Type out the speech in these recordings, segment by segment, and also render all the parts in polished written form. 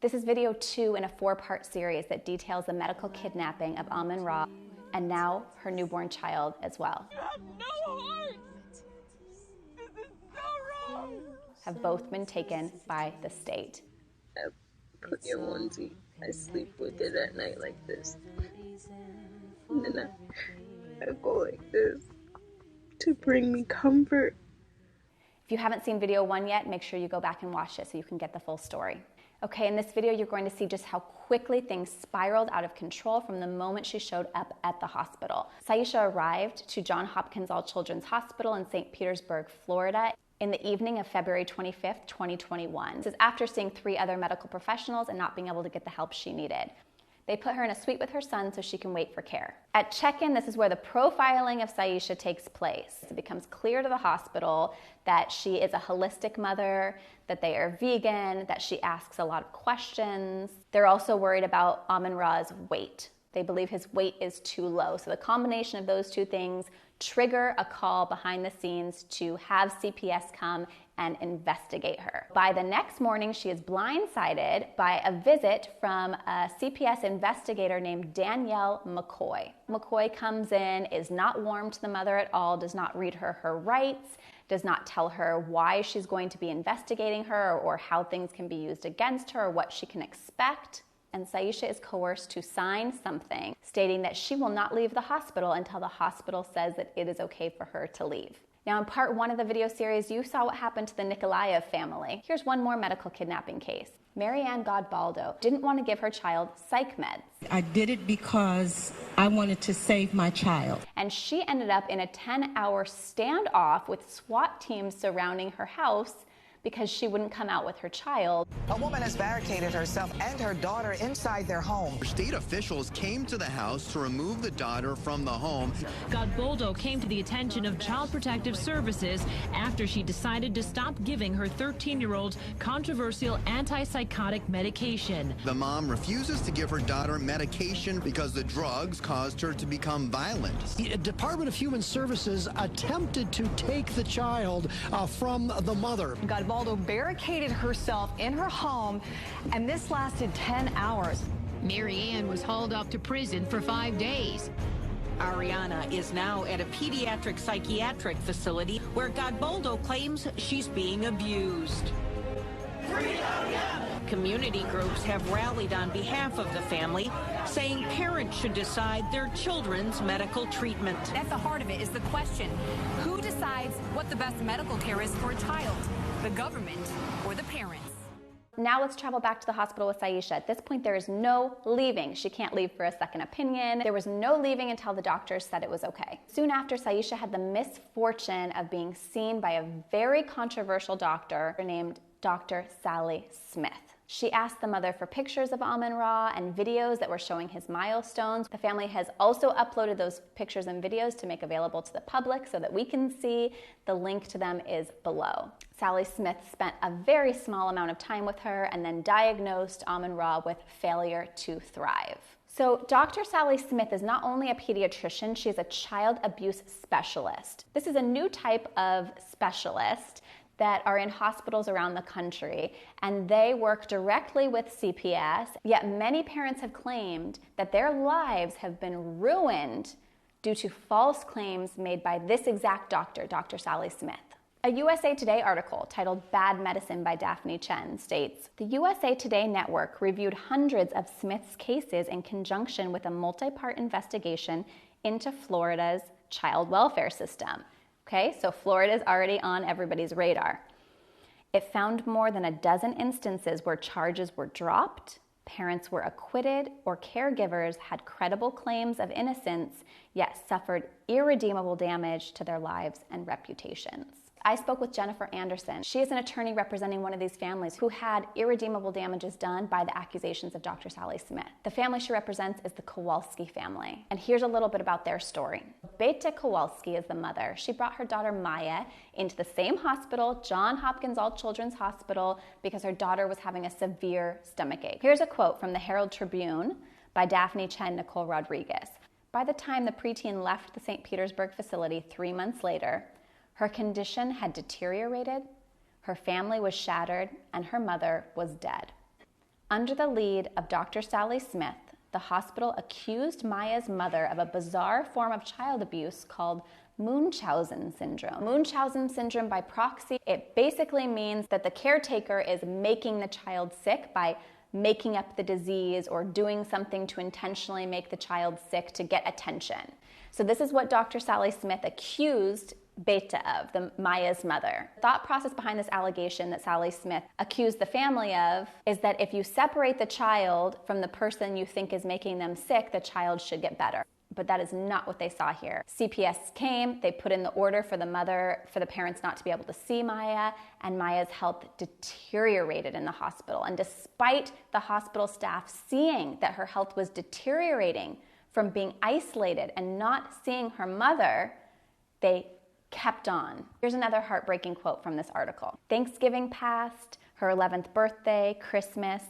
This is video 2 in a 4-part series that details the medical kidnapping of Amin-Ra and now her newborn child as well. You have no heart! This is so wrong! Have both been taken by the state. I put your onesie. I sleep with it at night like this. And then I go like this to bring me comfort. If you haven't seen video 1 yet, make sure you go back and watch it so you can get the full story. Okay, in this video, you're going to see just how quickly things spiraled out of control from the moment she showed up at the hospital. Saisha arrived to Johns Hopkins All Children's Hospital in St. Petersburg, Florida, in the evening of February 25th, 2021. This is after seeing 3 other medical professionals and not being able to get the help she needed. They put her in a suite with her son so she can wait for care. At check-in, this is where the profiling of Saisha takes place. It becomes clear to the hospital that she is a holistic mother, that they are vegan, that she asks a lot of questions. They're also worried about Amin-Ra's weight. They believe his weight is too low. So the combination of those 2 things trigger a call behind the scenes to have CPS come and investigate her. By the next morning, she is blindsided by a visit from a CPS investigator named Danielle McCoy. McCoy comes in, is not warm to the mother at all, does not read her rights, does not tell her why she's going to be investigating her or how things can be used against her or what she can expect. And Saisha is coerced to sign something stating that she will not leave the hospital until the hospital says that it is okay for her to leave. Now, in part 1 of the video series, you saw what happened to the Nikolaev family. Here's one more medical kidnapping case. Marianne Godbaldo didn't want to give her child psych meds. I did it because I wanted to save my child. And she ended up in a 10-hour standoff with SWAT teams surrounding her house because she wouldn't come out with her child. A woman has barricaded herself and her daughter inside their home. State officials came to the house to remove the daughter from the home. Godboldo came to the attention of Child Protective Services after she decided to stop giving her 13-year-old controversial antipsychotic medication. The mom refuses to give her daughter medication because the drugs caused her to become violent. The Department of Human Services attempted to take the child from the mother. Godbaldo barricaded herself in her home, and this lasted 10 hours. Marianne was hauled off to prison for 5 days. Ariana is now at a pediatric psychiatric facility where Godbaldo claims she's being abused. Community groups have rallied on behalf of the family, saying parents should decide their children's medical treatment. At the heart of it is the question, who decides what the best medical care is for a child? The government or the parents? Now let's travel back to the hospital with Saisha. At this point, there is no leaving. She can't leave for a second opinion. There was no leaving until the doctors said it was okay. Soon after, Saisha had the misfortune of being seen by a very controversial doctor named Dr. Sally Smith. She asked the mother for pictures of Amin-Ra and videos that were showing his milestones. The family has also uploaded those pictures and videos to make available to the public so that we can see. The link to them is below. Sally Smith spent a very small amount of time with her and then diagnosed Amin-Ra with failure to thrive. So Dr. Sally Smith is not only a pediatrician, she's a child abuse specialist. This is a new type of specialist that are in hospitals around the country, and they work directly with CPS, yet many parents have claimed that their lives have been ruined due to false claims made by this exact doctor, Dr. Sally Smith. A USA Today article titled Bad Medicine by Daphne Chen states, the USA Today network reviewed hundreds of Smith's cases in conjunction with a multi-part investigation into Florida's child welfare system. Okay, so Florida is already on everybody's radar. It found more than a dozen instances where charges were dropped, parents were acquitted, or caregivers had credible claims of innocence, yet suffered irredeemable damage to their lives and reputations. I spoke with Jennifer Anderson. She is an attorney representing one of these families who had irredeemable damages done by the accusations of Dr. Sally Smith. The family she represents is the Kowalski family. And here's a little bit about their story. Beta Kowalski is the mother. She brought her daughter Maya into the same hospital, Johns Hopkins All Children's Hospital, because her daughter was having a severe stomachache. Here's a quote from the Herald Tribune by Daphne Chen Nicole Rodriguez. By the time the preteen left the St. Petersburg facility 3 months later, her condition had deteriorated, her family was shattered, and her mother was dead. Under the lead of Dr. Sally Smith, the hospital accused Maya's mother of a bizarre form of child abuse called Munchausen syndrome. Munchausen syndrome by proxy, it basically means that the caretaker is making the child sick by making up the disease or doing something to intentionally make the child sick to get attention. So this is what Dr. Sally Smith accused Beta of, Maya's mother. The thought process behind this allegation that Sally Smith accused the family of is that if you separate the child from the person you think is making them sick, the child should get better. But that is not what they saw here. CPS came, they put in the order for the parents not to be able to see Maya, and Maya's health deteriorated in the hospital. And despite the hospital staff seeing that her health was deteriorating from being isolated and not seeing her mother, they kept on. Here's another heartbreaking quote from this article. Thanksgiving passed, her 11th birthday, Christmas.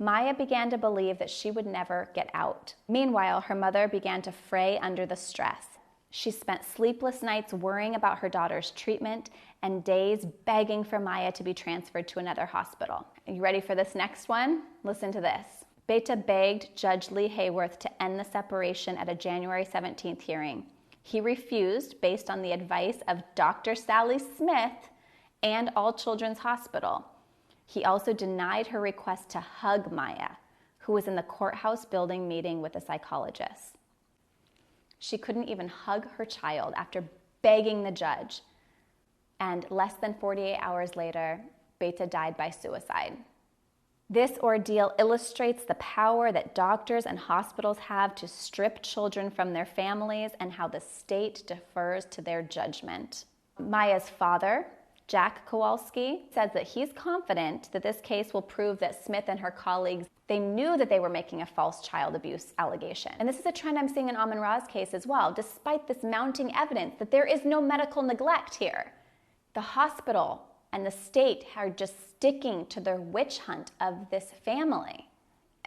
Maya began to believe that she would never get out. Meanwhile, her mother began to fray under the stress. She spent sleepless nights worrying about her daughter's treatment and days begging for Maya to be transferred to another hospital. Are you ready for this next one? Listen to this. Beta begged Judge Lee Hayworth to end the separation at a January 17th hearing. He refused based on the advice of Dr. Sally Smith and All Children's Hospital. He also denied her request to hug Maya, who was in the courthouse building meeting with a psychologist. She couldn't even hug her child after begging the judge. And less than 48 hours later, Beta died by suicide. This ordeal illustrates the power that doctors and hospitals have to strip children from their families and how the state defers to their judgment. Maya's father, Jack Kowalski, says that he's confident that this case will prove that Smith and her colleagues, they knew that they were making a false child abuse allegation. And this is a trend I'm seeing in Amin-Ra's case as well, despite this mounting evidence that there is no medical neglect here. The hospital and the state are just sticking to their witch hunt of this family.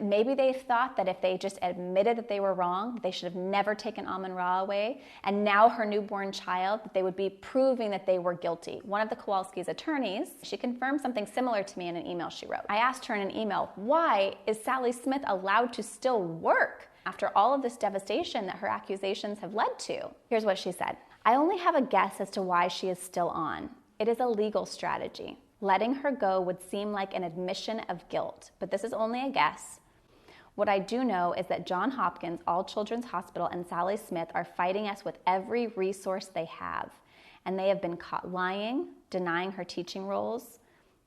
Maybe they thought that if they just admitted that they were wrong, they should have never taken Amin-Ra away, and now her newborn child, that they would be proving that they were guilty. One of the Kowalski's attorneys, she confirmed something similar to me in an email she wrote. I asked her in an email, why is Sally Smith allowed to still work after all of this devastation that her accusations have led to? Here's what she said. I only have a guess as to why she is still on. It is a legal strategy. Letting her go would seem like an admission of guilt, but this is only a guess. What I do know is that Johns Hopkins, All Children's Hospital, and Sally Smith are fighting us with every resource they have, and they have been caught lying, denying her teaching roles,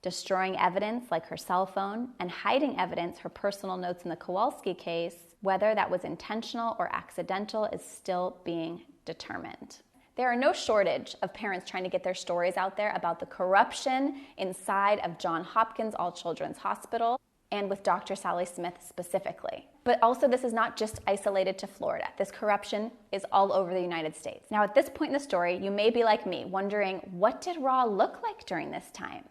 destroying evidence like her cell phone, and hiding evidence, her personal notes in the Kowalski case. Whether that was intentional or accidental is still being determined. There are no shortage of parents trying to get their stories out there about the corruption inside of Johns Hopkins All Children's Hospital and with Dr. Sally Smith specifically. But also, this is not just isolated to Florida. This corruption is all over the United States. Now, at this point in the story, you may be like me, wondering, what did Ra look like during this time?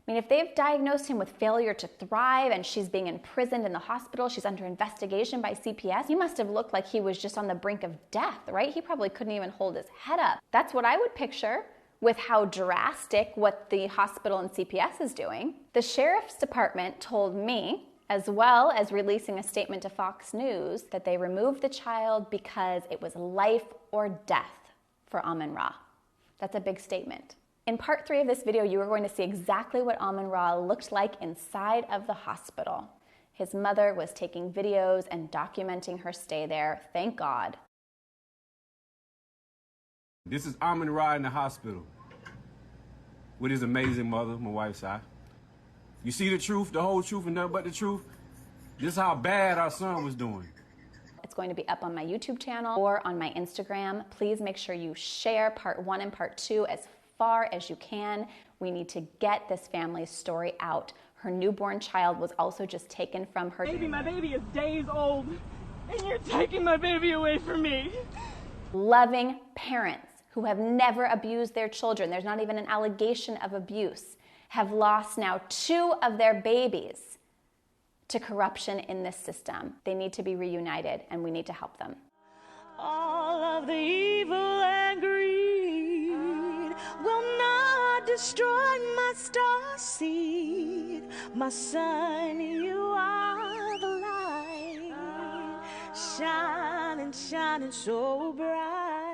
I mean, if they've diagnosed him with failure to thrive and she's being imprisoned in the hospital, she's under investigation by CPS, he must have looked like he was just on the brink of death, right? He probably couldn't even hold his head up. That's what I would picture with how drastic what the hospital and CPS is doing. The sheriff's department told me, as well as releasing a statement to Fox News, that they removed the child because it was life or death for Amin-Ra. That's a big statement. In part 3 of this video, you are going to see exactly what Amin-Ra looked like inside of the hospital. His mother was taking videos and documenting her stay there, thank God. This is Amin-Ra in the hospital with his amazing mother, my wife's side. You see the truth, the whole truth, and nothing but the truth? This is how bad our son was doing. It's going to be up on my YouTube channel or on my Instagram. Please make sure you share part 1 and part 2 as far as you can. We need to get this family's story out. Her newborn child was also just taken from her. My baby is days old, and you're taking my baby away from me. Loving parents who have never abused their children, there's not even an allegation of abuse, have lost now 2 of their babies to corruption in this system. They need to be reunited, and we need to help them. All of the evil and greed will not destroyed my star seed. My sun, you are the light, shining, shining so bright.